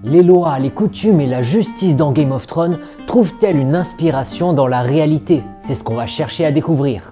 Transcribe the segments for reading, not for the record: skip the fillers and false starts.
Les lois, les coutumes et la justice dans Game of Thrones trouvent-elles une inspiration dans la réalité? C'est ce qu'on va chercher à découvrir.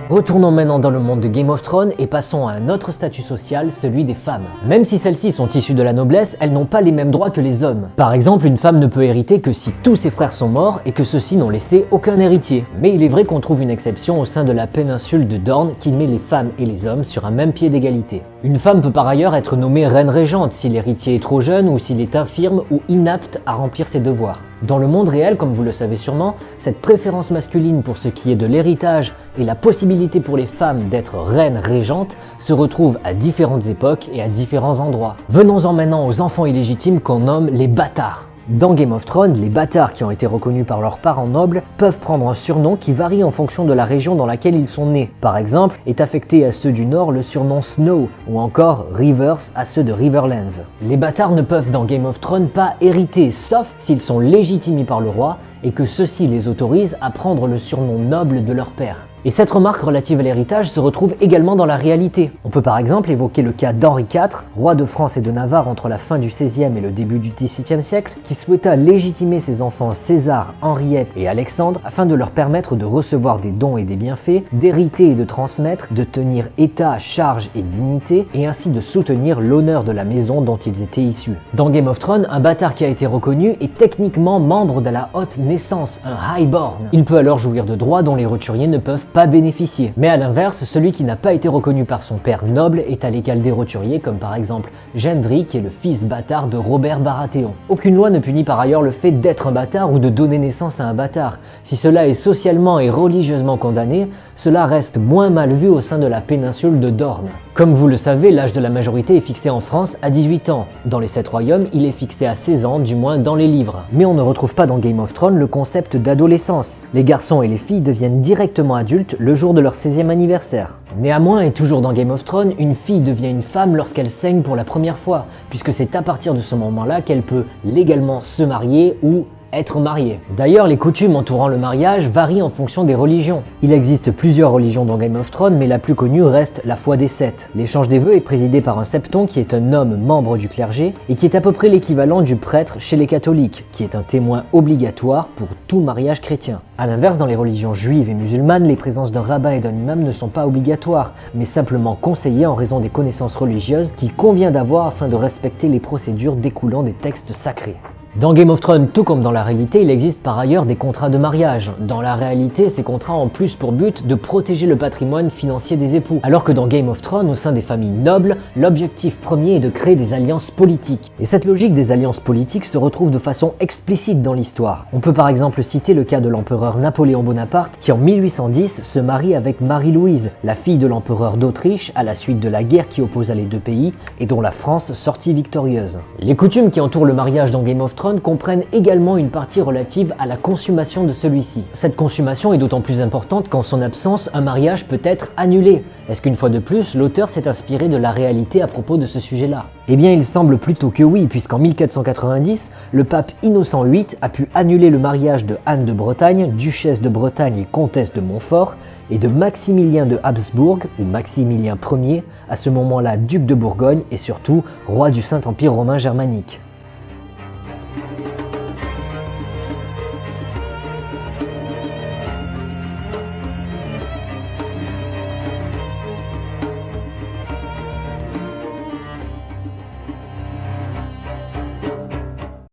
Retournons maintenant dans le monde de Game of Thrones et passons à un autre statut social, celui des femmes. Même si celles-ci sont issues de la noblesse, elles n'ont pas les mêmes droits que les hommes. Par exemple, une femme ne peut hériter que si tous ses frères sont morts et que ceux-ci n'ont laissé aucun héritier. Mais il est vrai qu'on trouve une exception au sein de la péninsule de Dorne qui met les femmes et les hommes sur un même pied d'égalité. Une femme peut par ailleurs être nommée reine régente si l'héritier est trop jeune ou s'il est infirme ou inapte à remplir ses devoirs. Dans le monde réel, comme vous le savez sûrement, cette préférence masculine pour ce qui est de l'héritage et la possibilité pour les femmes d'être reines régentes se retrouve à différentes époques et à différents endroits. Venons-en maintenant aux enfants illégitimes qu'on nomme les bâtards. Dans Game of Thrones, les bâtards qui ont été reconnus par leurs parents nobles peuvent prendre un surnom qui varie en fonction de la région dans laquelle ils sont nés. Par exemple, est affecté à ceux du Nord le surnom Snow, ou encore Rivers à ceux de Riverlands. Les bâtards ne peuvent dans Game of Thrones pas hériter, sauf s'ils sont légitimés par le roi et que ceux-ci les autorisent à prendre le surnom noble de leur père. Et cette remarque relative à l'héritage se retrouve également dans la réalité. On peut par exemple évoquer le cas d'Henri IV, roi de France et de Navarre entre la fin du XVIe et le début du XVIIe siècle, qui souhaita légitimer ses enfants César, Henriette et Alexandre afin de leur permettre de recevoir des dons et des bienfaits, d'hériter et de transmettre, de tenir état, charge et dignité, et ainsi de soutenir l'honneur de la maison dont ils étaient issus. Dans Game of Thrones, un bâtard qui a été reconnu est techniquement membre de la haute naissance, un highborn. Il peut alors jouir de droits dont les roturiers ne peuvent pas bénéficier. Mais à l'inverse, celui qui n'a pas été reconnu par son père noble est à l'égal des roturiers, comme par exemple Gendry qui est le fils bâtard de Robert Baratheon. Aucune loi ne punit par ailleurs le fait d'être un bâtard ou de donner naissance à un bâtard. Si cela est socialement et religieusement condamné, cela reste moins mal vu au sein de la péninsule de Dorne. Comme vous le savez, l'âge de la majorité est fixé en France à 18 ans. Dans les 7 royaumes, il est fixé à 16 ans, du moins dans les livres. Mais on ne retrouve pas dans Game of Thrones le concept d'adolescence. Les garçons et les filles deviennent directement adultes le jour de leur 16e anniversaire. Néanmoins, et toujours dans Game of Thrones, une fille devient une femme lorsqu'elle saigne pour la première fois, puisque c'est à partir de ce moment-là qu'elle peut légalement se marier ou être marié. D'ailleurs, les coutumes entourant le mariage varient en fonction des religions. Il existe plusieurs religions dans Game of Thrones, mais la plus connue reste la foi des sept. L'échange des vœux est présidé par un septon qui est un homme membre du clergé et qui est à peu près l'équivalent du prêtre chez les catholiques, qui est un témoin obligatoire pour tout mariage chrétien. A l'inverse, dans les religions juives et musulmanes, les présences d'un rabbin et d'un imam ne sont pas obligatoires, mais simplement conseillées en raison des connaissances religieuses qu'il convient d'avoir afin de respecter les procédures découlant des textes sacrés. Dans Game of Thrones, tout comme dans la réalité, il existe par ailleurs des contrats de mariage. Dans la réalité, ces contrats ont plus pour but de protéger le patrimoine financier des époux, alors que dans Game of Thrones, au sein des familles nobles, l'objectif premier est de créer des alliances politiques. Et cette logique des alliances politiques se retrouve de façon explicite dans l'histoire. On peut par exemple citer le cas de l'empereur Napoléon Bonaparte, qui en 1810 se marie avec Marie-Louise, la fille de l'empereur d'Autriche à la suite de la guerre qui opposa les deux pays et dont la France sortit victorieuse. Les coutumes qui entourent le mariage dans Game of Thrones comprennent également une partie relative à la consommation de celui-ci. Cette consommation est d'autant plus importante qu'en son absence, un mariage peut être annulé. Est-ce qu'une fois de plus, l'auteur s'est inspiré de la réalité à propos de ce sujet-là? Eh bien, il semble plutôt que oui, puisqu'en 1490, le pape Innocent VIII a pu annuler le mariage de Anne de Bretagne, duchesse de Bretagne et comtesse de Montfort, et de Maximilien de Habsbourg, ou Maximilien Ier, à ce moment-là duc de Bourgogne et surtout roi du Saint-Empire romain germanique.